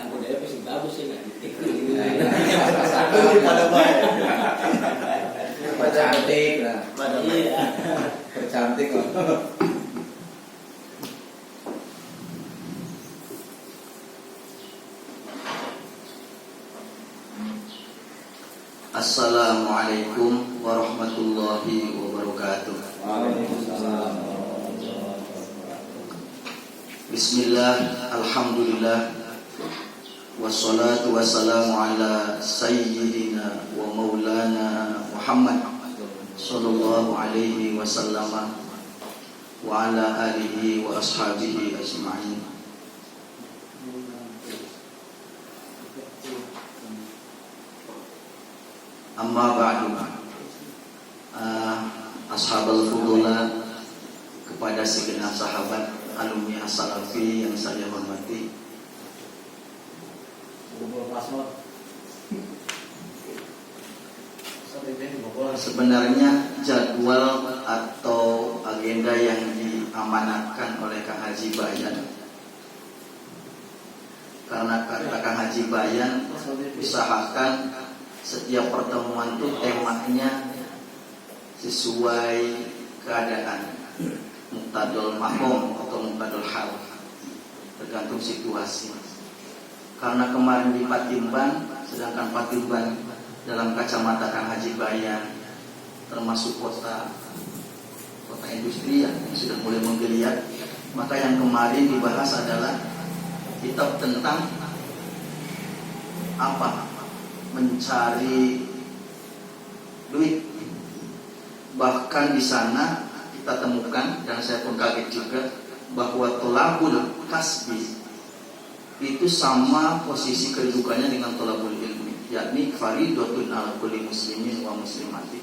budaya masih bagus sih nggak ditikung. Pada baik. Cantik lah. Iya. Cantik kok. Assalamualaikum warahmatullahi wabarakatuh. Waalaikumsalam. Bismillah, alhamdulillah, wassalatu wassalamu ala sayyidina wa maulana Muhammad sallallahu alaihi wasallam wa ala alihi wa ashabihi ajma'in. Amma ba'du. Ashabul fudula, kepada segenap sahabat alumni as-salafi yang saya hormati. Sebenarnya jadwal atau agenda yang diamanatkan oleh Kang Haji Bayan, karena kata Kang Haji Bayan usahakan setiap pertemuan itu temanya sesuai keadaan, muqtadul mahum atau muqtadul hal, tergantung situasi. Karena kemarin di Patimban, sedangkan Patimban dalam kacamata Kang Haji Bayan termasuk kota industri yang sudah mulai menggeliat, maka yang kemarin dibahas adalah kitab tentang apa? Mencari duit. Bahkan di sana kita temukan, dan saya pun kaget juga, bahwa tolabul kasbi itu sama posisi kedudukannya dengan tolabul ilmi, yakni faridatun ala kulli muslimin wa muslimati.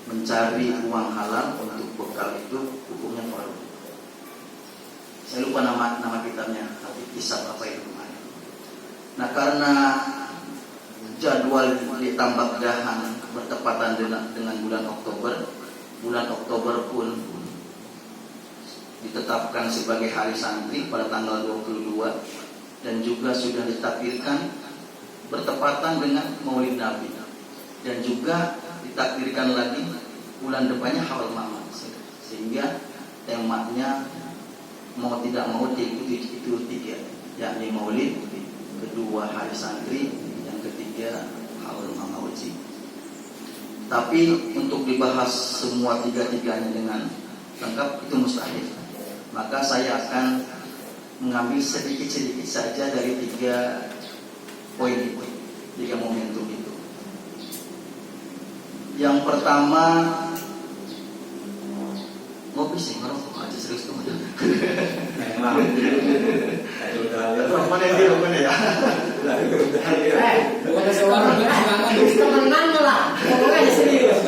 Mencari uang halal untuk bekal itu hukumnya fardu. Saya lupa nama kitabnya, tapi kisah apa itu kemarin. Nah, karena jadwal ditambah dahan bertepatan dengan bulan Oktober pun ditetapkan sebagai hari santri pada tanggal 22, dan juga sudah ditakdirkan bertepatan dengan Maulid Nabi, dan juga ditakdirkan lagi bulan depannya Haul Mamad, sehingga temanya mau tidak mau diikuti itu tiga, yakni Maulid, kedua hari santri, ketiga Haul Mamad. Tapi untuk dibahas semua tiga-tiganya dengan lengkap itu mustahil. Maka saya akan mengambil sedikit-sedikit saja dari tiga poin itu, tiga momentum itu. Yang pertama, ngopi sih, ngerokok aja serius tuh. Mana dia ya? Bukan seorang temenan lah, ngomongnya serius.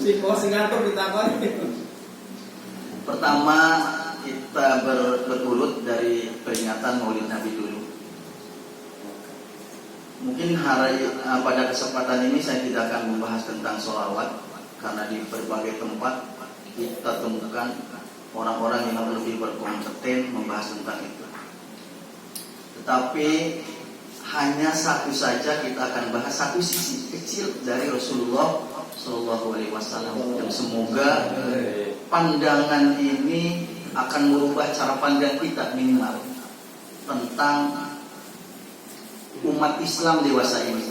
Si bos ngatur ditakon. Pertama, kita berurut dari peringatan Maulid Nabi dulu. Mungkin pada kesempatan ini saya tidak akan membahas tentang sholawat, karena di berbagai tempat kita temukan orang-orang yang lebih berkompeten membahas tentang itu. Tetapi hanya satu saja kita akan bahas, satu sisi kecil dari Rasulullah Shallallahu Alaihi Wasallam, dan semoga pandangan ini akan merubah cara pandang kita minimal tentang umat Islam dewasa ini.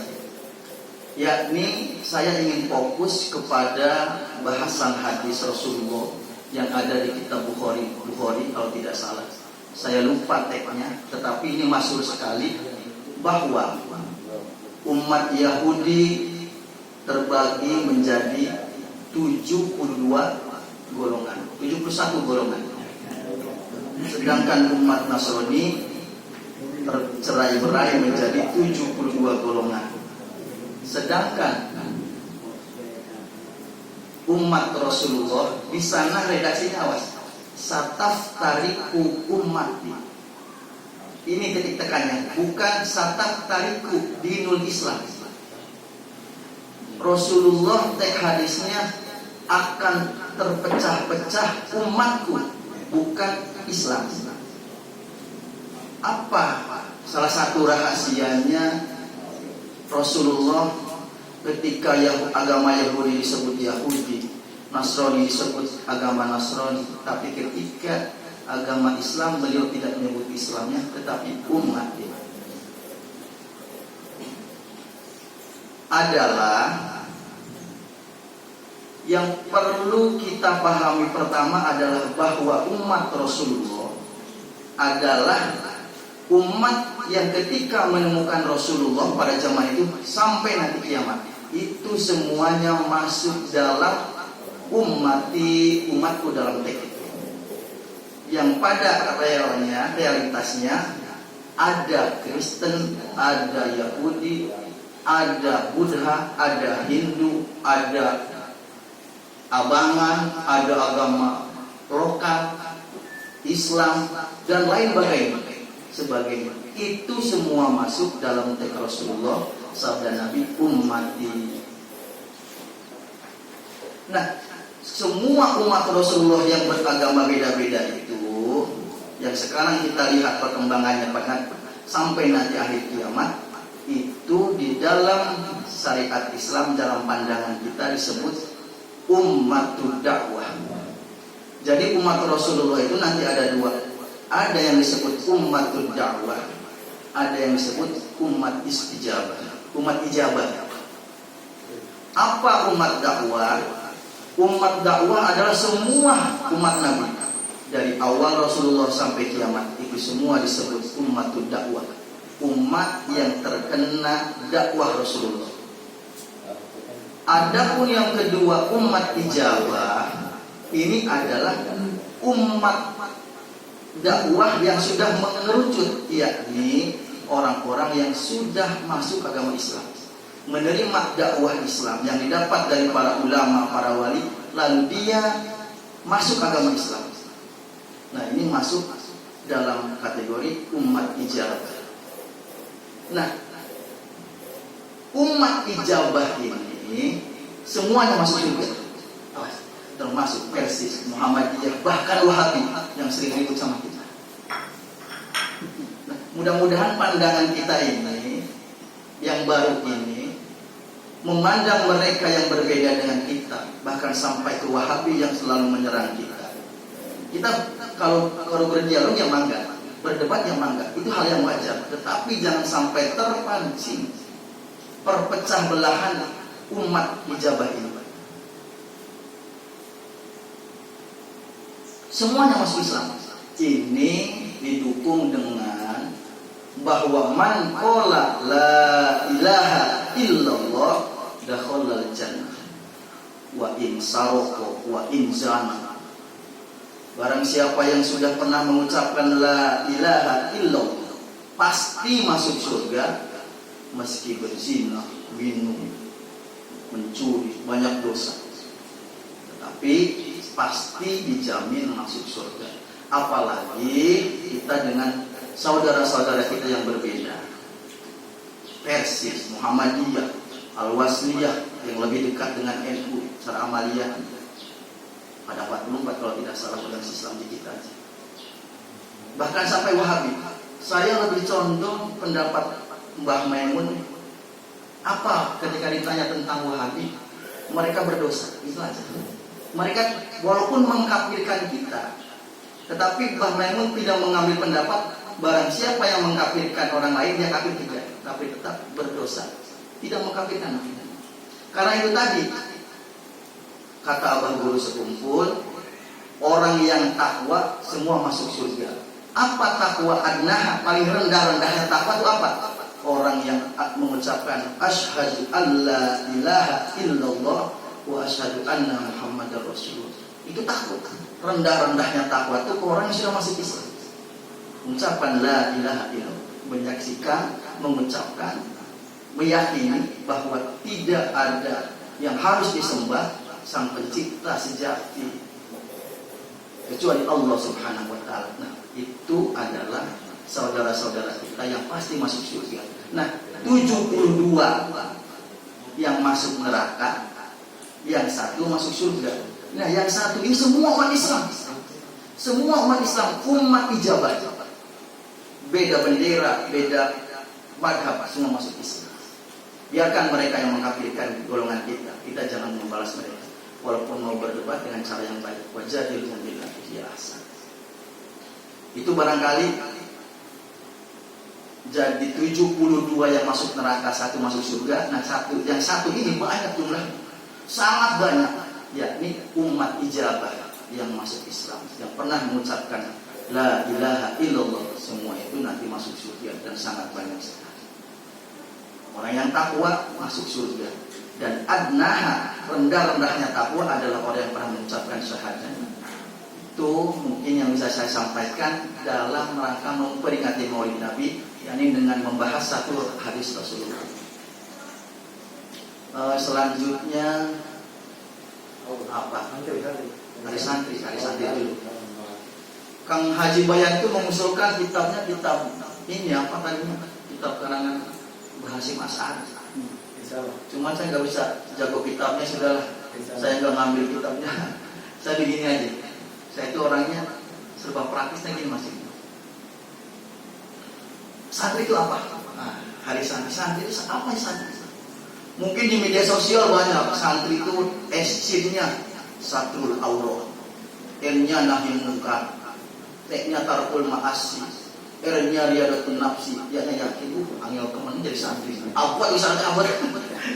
Yakni saya ingin fokus kepada bahasan hadis Rasulullah yang ada di kitab Bukhari kalau tidak salah. Saya lupa teksnya, tetapi ini masyhur sekali, bahwa umat Yahudi terbagi menjadi 71 golongan. Sedangkan umat Nasrani tercerai-berai menjadi 72 golongan. Sedangkan umat Rasulullah di sana redaksinya awas, sataf tariku ummati. Ini titik tekannya, bukan sataf tariku dinul Islam. Rasulullah teks hadisnya akan terpecah-pecah umatku, bukan Islam. Apa salah satu rahasianya Rasulullah ketika agama Yahudi disebut Yahudi, Nasrani disebut agama Nasrani, tapi ketika agama Islam beliau tidak menyebut Islamnya, tetapi umat adalah yang perlu kita pahami. Pertama adalah bahwa umat Rasulullah adalah umat yang ketika menemukan Rasulullah pada zaman itu sampai nanti kiamat, itu semuanya masuk dalam umatku dalam teks itu. Yang pada realitasnya ada Kristen, ada Yahudi, ada Buddha, ada Hindu, ada abangan, ada agama lokal, Islam, dan lain sebagainya. Itu semua masuk dalam teks Rasulullah, sabda Nabi, ummati. Nah, semua umat Rasulullah yang beragama beda-beda itu, yang sekarang kita lihat perkembangannya sampai nanti akhir kiamat, itu di dalam syariat Islam, dalam pandangan kita disebut ummatud dakwah. Jadi umat Rasulullah itu nanti ada dua. Ada yang disebut ummatud dakwah, ada yang disebut umat istijabah, umat ijabah. Apa umat dakwah? Umat dakwah adalah semua umat Nabi dari awal Rasulullah sampai kiamat, itu semua disebut ummatud dakwah, umat yang terkena dakwah Rasulullah. Adapun yang kedua, umat ijabah, ini adalah umat dakwah yang sudah mengerucut, yakni orang-orang yang sudah masuk agama Islam, menerima dakwah Islam yang didapat dari para ulama, para wali, lalu dia masuk agama Islam. Nah, ini masuk dalam kategori umat ijabah. Nah, umat ijabah ini semuanya masuk juga, termasuk Persis, Muhammadiyah, bahkan Wahabi yang sering ribut sama kita. Nah, mudah-mudahan pandangan kita ini yang baru ini memandang mereka yang berbeda dengan kita, bahkan sampai ke Wahabi yang selalu menyerang kita. Kita kalau berdialog ya mangga, berdebat ya mangga, itu hal yang wajar. Tetapi jangan sampai terpancing perpecah belahan umat ijabah ini. Semuanya masuk Islam. Ini didukung dengan bahwa man qala la ilaha illallah dakhalal jannah wa in sarqa wa in zana. Barang siapa yang sudah pernah mengucapkan la ilaha illallah pasti masuk surga, meski berzina, minum, mencuri, banyak dosa, tetapi pasti dijamin masuk surga. Apalagi kita dengan saudara-saudara kita yang berbeda, Persis, Muhammadiyah, Al-Wasliyah yang lebih dekat dengan NU secara amaliyah, ada 44 kalau tidak salah organisasi Islam di kita. Bahkan sampai Wahabi. Saya lebih condong pendapat Mbah Maimun. Apa ketika ditanya tentang Wahabi, mereka berdosa, itu aja. Mereka walaupun mengkafirkan kita, tetapi Mbah Maimun tidak mengambil pendapat barang siapa yang mengkafirkan orang lain dia kafir juga, tapi tetap berdosa, tidak mengkafirkan. Karena itu tadi kata Abah Guru sekumpul, orang yang takwa semua masuk surga. Apa takwa adnah, paling rendah-rendahnya takwa itu apa? Orang yang mengucapkan asyhadu alla ilaha illallah wa asyhadu anna Muhammadar Rasulullah. Itu takwa. Rendah-rendahnya takwa itu orang yang sudah masuk Islam. Mengucapkan la ilaha illallah, menyaksikan, mengucapkan, meyakini bahwa tidak ada yang harus disembah sang pencipta sejati kecuali Allah Subhanahu wa taala. Nah, itu adalah saudara-saudara kita yang pasti masuk surga. Nah, 72 yang masuk neraka yang satu masuk surga. Nah, yang satu ini semua umat Islam. Semua umat Islam, umat ijabah. Beda bendera, beda madhab, semua masuk Islam. Biarkan mereka yang mengkafirkan golongan kita. Kita jangan membalas mereka. Walaupun mau berdebat dengan cara yang baik. Wajadilhum billati hiya ahsan. Itu barangkali jadi 72 yang masuk neraka, satu masuk surga. Nah, yang satu ini banyak jumlahnya. Sangat banyak. Yakni umat ijabah yang masuk Islam, yang pernah mengucapkan la ilaha illallah, semua itu nanti masuk surga dan sangat banyak sekali. Orang yang takwa masuk surga. Dan adnaha, rendah-rendahnya takwa adalah orang yang pernah mengucapkan syahadat. Itu mungkin yang bisa saya sampaikan dalam rangka memperingati Maulid Nabi, yakni dengan membahas satu hadis Rasulullah. Selanjutnya apa? Hari santri dulu. Kang Haji Bayan itu mengusulkan kitab ini apa tadinya? Kitab karangan Hasyim Asy'ari. Cuma saya nggak bisa jago kitabnya, sudahlah. Saya nggak ngambil kitabnya. Saya begini aja. Saya itu orangnya serba praktis gini masih. Santri itu apa? Nah, hari santri itu apa ya santri? Mungkin di media sosial banyak santri itu S-nya Satrul Aurat, M-nya Nahi Munkar, T-nya Tarkul Ma'asi, R-nya Riyadatul Nafsi. Ya yakin angel teman jadi santri. Apa itu santri apa?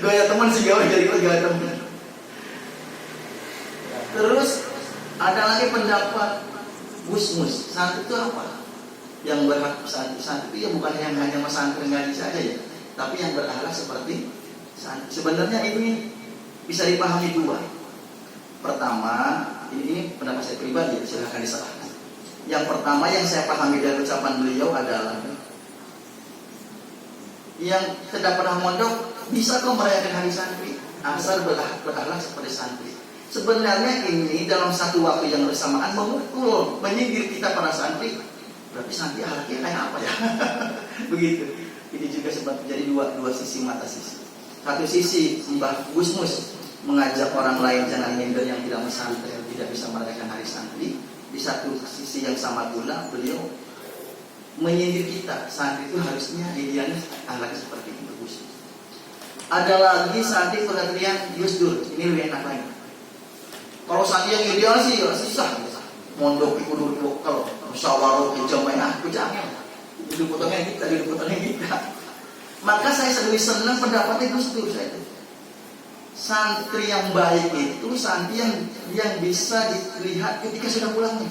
Gaya teman sih gak jadi gaya teman. Terus ada lagi pendapat Gusmus, santri itu apa? Yang berhak santri itu ya bukan yang hanya santri ngaji saja ya, tapi yang berakhlak seperti santri. Sebenarnya ini bisa dipahami dua. Pertama, ini pendapat saya pribadi, silahkan disalahkan. Yang pertama yang saya pahami dari ucapan beliau adalah yang tidak pernah mondok bisa kok merayakan hari santri asal berakhlak seperti santri. Sebenarnya ini dalam satu waktu yang bersamaan memukul, menyindir kita para santri. Berarti santri akhlaknya kayak apa ya? Begitu. Ini juga sempat jadi dua sisi mata sisi. Satu sisi Mbah Gusmus mengajak orang lain jangan minder yang tidak pesantren, yang tidak bisa merayakan hari santri. Di satu sisi yang sama pula beliau menyindir kita, santri itu harusnya idealnya akhlaknya seperti itu. Ada lagi santri pengertian Gus Dur, ini lebih enak lagi. Kalau santri yang ideal sih ya susah. Mondok itu dulu kalau musyawarah ke jamaah itu jangan. Itu potongnya kita. Maka saya lebih senang pendapatnya Gus Dur saya itu. Santri yang baik itu santri yang bisa dilihat ketika sudah pulangnya.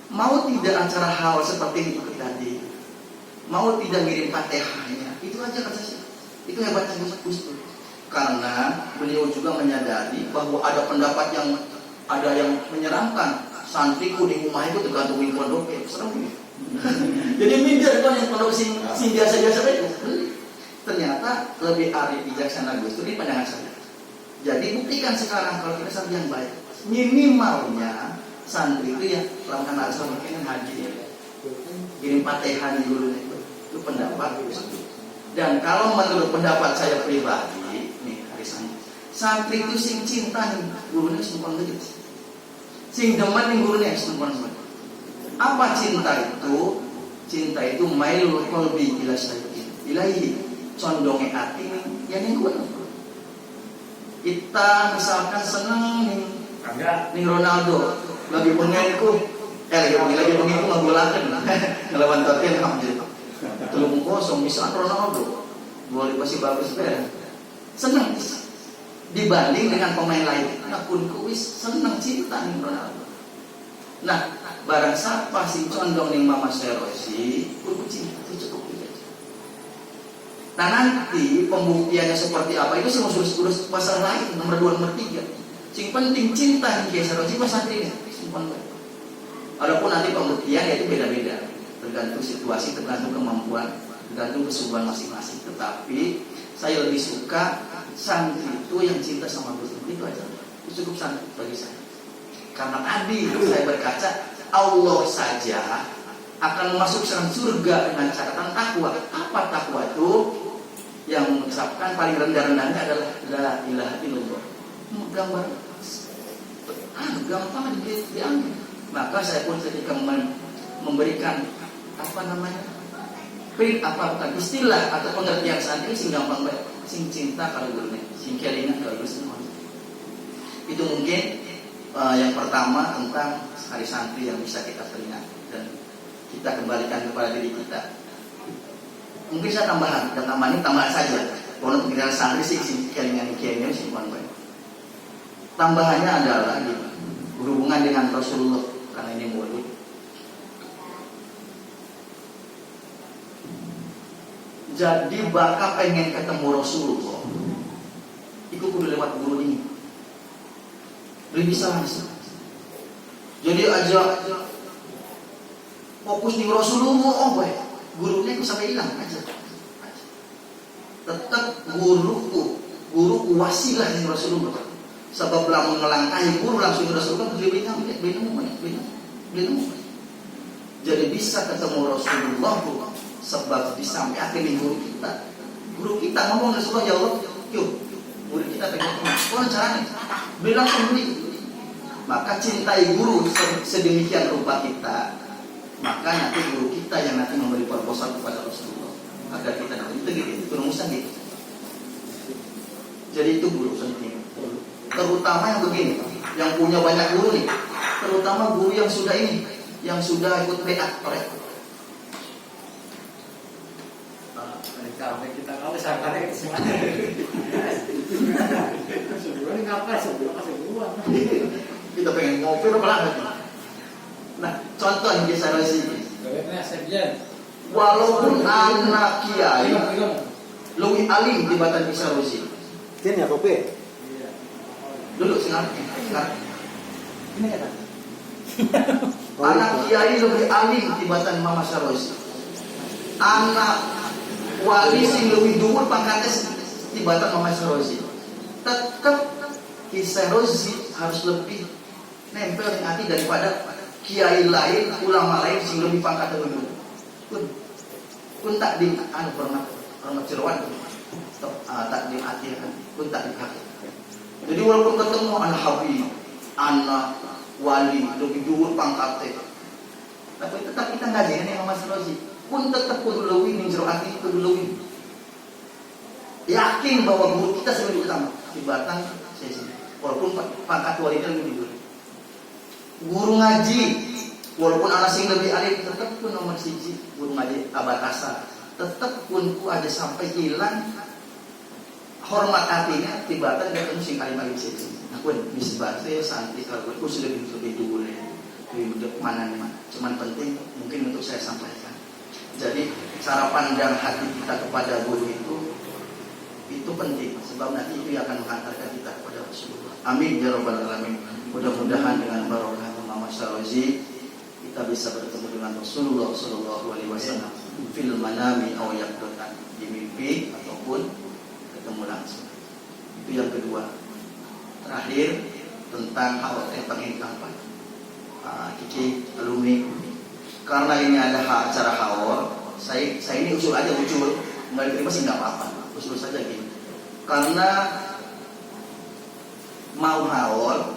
Mau tidak acara hal seperti ini ikut tadi, mau tidak ngirim Fatihahnya, itu aja kata saya. Itu hebatnya Gus Dur. Karena beliau juga menyadari bahwa ada pendapat yang menyeramkan. Santriku di rumah itu tergantungin pondoknya, serem ini. Jadi minder kan yang pondok sing biasa-biasa itu. Ternyata lebih arif bijaksana Gus Dur ini pandangan saya. Jadi buktikan sekarang kalau kita santri yang baik, minimalnya santri itu ya melakukan azan mungkin haji ya. Kirim Fatihah dulu itu pendapat Gus Dur. Dan kalau menurut pendapat saya pribadi, nih hari santri itu sing cinta nih gurunya sumpah gede. Sing demen nih gurunya sumpah gede. Apa cinta itu? Cinta itu mailul qalbi ila syai'in. Ilahi condongnya hati nih yang gue. Kita misalkan seneng nih Ronaldo lagi pengenku lagi pengenku ngegolakan ngelawan Tottenham alhamdulillah 3-0 misalkan Ronaldo boleh pasti bagus ya seneng dibanding dengan pemain lain. Nah pun kuis seneng cinta nih Ronaldo. Nah barang siapa sing condong nih Mama Serosi pun cinta itu cukup. Nah nanti pembuktiannya seperti apa itu semua urus pasal lain nomor 2 nomor 3. Sing penting cinta nih Kiai Saroji pas santri ini. Adapun nanti pembuktian yaitu beda-beda, tergantung situasi, tergantung kemampuan, tergantung kesubuhan masing-masing. Tetapi saya lebih suka santri itu yang cinta sama Gus Dur itu aja. Itu cukup santri bagi saya. Karena tadi saya berkaca Allah saja akan masuk surga dengan catatan takwa. Apa takwa itu? Yang mengucapkan paling rendah-rendahnya adalah la ilaha illallah gambar gampang diambil. Maka saya pun ketika memberikan apa namanya bukan istilah atau pengertian santri sing gampang baik, sing cinta kalau gurunya, sing kelingan kalau guru semua. Itu mungkin yang pertama tentang hari santri yang bisa kita teringat dan kita kembalikan kepada diri kita. Mungkin saya tambahan saja. Kalau pengertian santri sing kelingan sing baik. Tambahannya adalah berhubungan dengan Rasulullah karena ini mulut. Jadi bakal pengen ketemu Rasulullah, itu kudu lewat guru ini. Lebih bisa langsung. Jadi aja fokus di Rasulullah, gurunya itu sampai hilang aja. Tetap guru wasilah di Rasulullah. Sebab lamun melangkahi guru langsung ke Rasulullah, beliau. Jadi bisa ketemu Rasulullah sebab disampaikan di guru kita. Guru kita ngomong Rasulullah, ya Allah, yuk, guru kita pengen kemana caranya? Bilang sendiri. Maka cintai guru sedemikian rupa kita, maka nanti guru kita yang nanti memberi proposal kepada Rasulullah agar kita nanti itu rumusan gitu. Jadi itu guru penting. Terutama yang begini, yang punya banyak guru nih, terutama guru yang sudah ikut beat korek. Kita kalau sahabatnya ke semuanya. Sebulan ngapain sebulan? Kita pengen ngopi apa lagi? Nah, contoh yang bisa sini. Walaupun anak kiai lebih alim di Batan Bisa Rosi. Tin ya kopi. Dulu sekarang. Ini kata. Anak kiai lebih alim di Batan Mama Sarosi. Anak wali sing lebih dhuwur pangkatnya di Batan Mama Sarosi. Tetap Kisah Rosi harus lebih nempel di hati daripada kiai lain, ulama lain sing lebih pangkat dulu. Pun tak di pernah Cirebon tak di hati pun tak di hati. Jadi walaupun ketemu anak habib, anak wali lebih dhuwur pangkatnya, tapi tetap kita ngajian yang Mas Rosi pun tetap kudu leuwih ning jero ati kudu leuwih. Yakin bahwa guru kita lebih utama di Batang sesi. Walaupun pangkat wali itu lebih dulu. Guru ngaji, walaupun anak sing lebih alim, tetap pun nomor siji guru ngaji abatasa. Tetap pun ku aja sampai hilang hormat hatinya tibatan ketemu sing alim siji. Nah, pun misbah saya santri kalau ku sudah lebih dulu lebih mana nih, cuman penting mungkin untuk saya sampaikan. Jadi cara pandang hati kita kepada guru itu penting sebab nanti itu yang akan mengantarkan kita kepada Rasulullah. Amin ya rabbal alamin. Mudah-mudahan dengan barokah Muhammad Sarozi kita bisa bertemu dengan Rasulullah sallallahu alaihi wasallam fil manami aw yaqdatan, di mimpi ataupun ketemu langsung. Itu yang kedua. Terakhir tentang hal yang pengen tampak. Kiki alumni karena ini ada acara haul, saya ini usul nggak diterima sih nggak apa-apa, usul saja gini. Karena mau haul,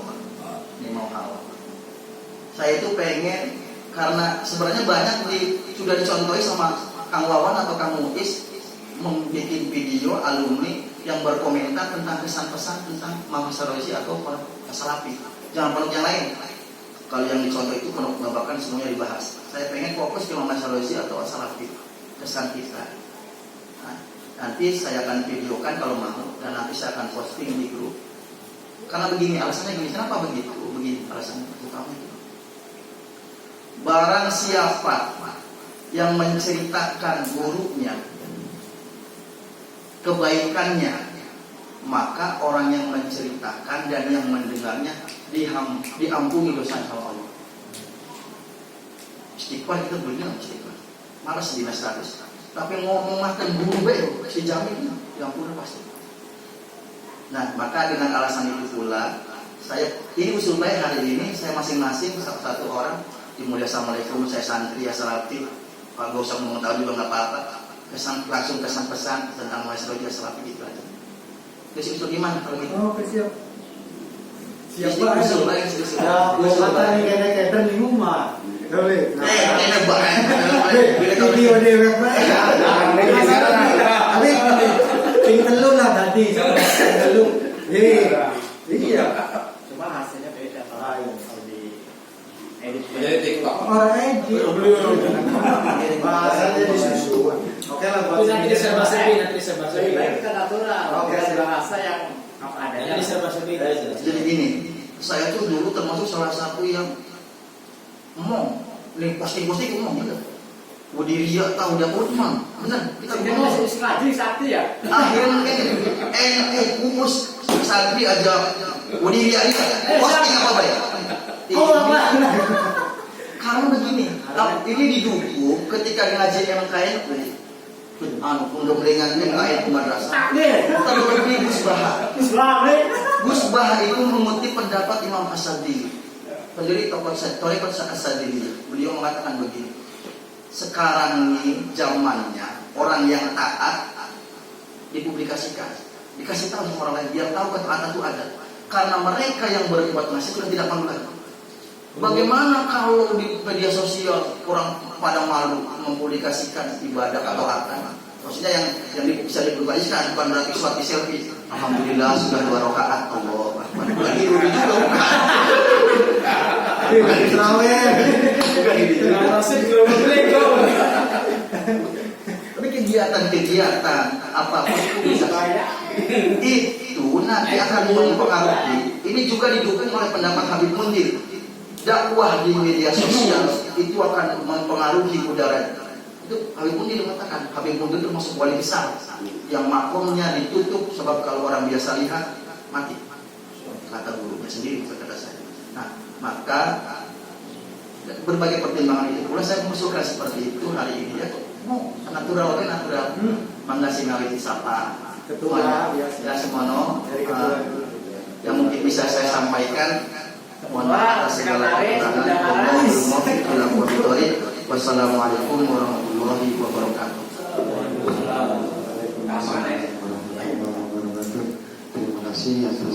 saya itu pengen karena sebenarnya banyak sudah dicontohi sama Kang Wawan atau Kang Muiz membuat video alumni yang berkomentar tentang kesan-pesan tentang Mama Sarosi atau Salafi. Jangan peluk yang lain. Kalau yang dicontoh itu bahkan semuanya dibahas. Saya pengen fokus ke Mama Sarosi atau Salafi, kesan kita. Nah, nanti saya akan videokan kalau mau dan nanti saya akan posting di grup. Karena begini alasannya gini, kenapa begitu? Begini alasannya utama itu. Barang siapa yang menceritakan gurunya, kebaikannya, maka orang yang menceritakan dan yang mendengarnya diampuni dosa sama Allah. Istighfar kita bilang istighfar, malas di status. Tapi ngomong makan guru baik, si jamin diampuni pasti. Nah, maka dengan alasan itu pula ini usul baik hari ini saya masing-masing satu orang dimulai assalamualaikum, saya santri ya Salafi, kalau gak usah mengetahui juga nggak apa-apa. Langsung kesan pesan tentang Mas Roji Salafi gitu aja. Terus usul gimana kalau gitu? Oh, siap. Usul lagi, usul. Ya, kata ni kena di rumah. Boleh. Enak banget. Video di web Tapi ping telu lah tadi. Telu. Iya. Cuma hasilnya beda kalau di edit. Jadi TikTok. Orang edit. Bahasanya disusun. Oke lah buat Nanti diserba-serbi, Lebih baik kita natural. Oke, Bahasa yang apa adanya. Diserba-serbi. Jadi gini, saya tuh dulu termasuk salah satu yang ngomong, nih posting ngomong bener. Wadiria tahu dia Utman, bener. Kita ngomong. Sekali sakti ya. Akhirnya kumus Sadri aja Wadiria ini posting apa baik? Karena begini, ini didukung ketika ngaji MKN, penggemlengan MKN madrasah. Tapi lebih Gus Baha. Gus Baha itu mengutip pendapat Imam As-Sadili, pendiri Thariqat As-Sadili. Beliau mengatakan begini, sekarang ini zamannya orang yang taat dipublikasikan, dikasih tahu sama orang lain biar tahu ketaatan itu ada. Karena mereka yang berbuat maksiat sudah tidak malu lagi. Bagaimana kalau di media sosial orang pada malu mempublikasikan ibadah atau harta? Maksudnya yang bisa dipublikasikan bukan berarti suatu selfie. Alhamdulillah sudah 2 rakaat. Allah lagi rugi juga bukan? Tapi kegiatan apapun itu bisa. Itu nanti akan mempengaruhi. Ini juga didukung oleh pendapat Habib Mundir. Dakwah di media sosial itu akan mempengaruhi udara. Itu Habib Mundir mengatakan, Habib Mundir termasuk wali besar yang makomnya ditutup sebab kalau orang biasa lihat mati. Kata gurunya sendiri, kata saya. Nah, maka berbagai pertimbangan itu pula saya mengusulkan seperti itu hari ini ya. Mau natural. Mangga singawi disapa. Ketua biasa. Ya semono. Yang mungkin bisa saya sampaikan. Mohon maaf atas segala kekurangan. Wassalamualaikum warahmatullahi wabarakatuh. Terima kasih atas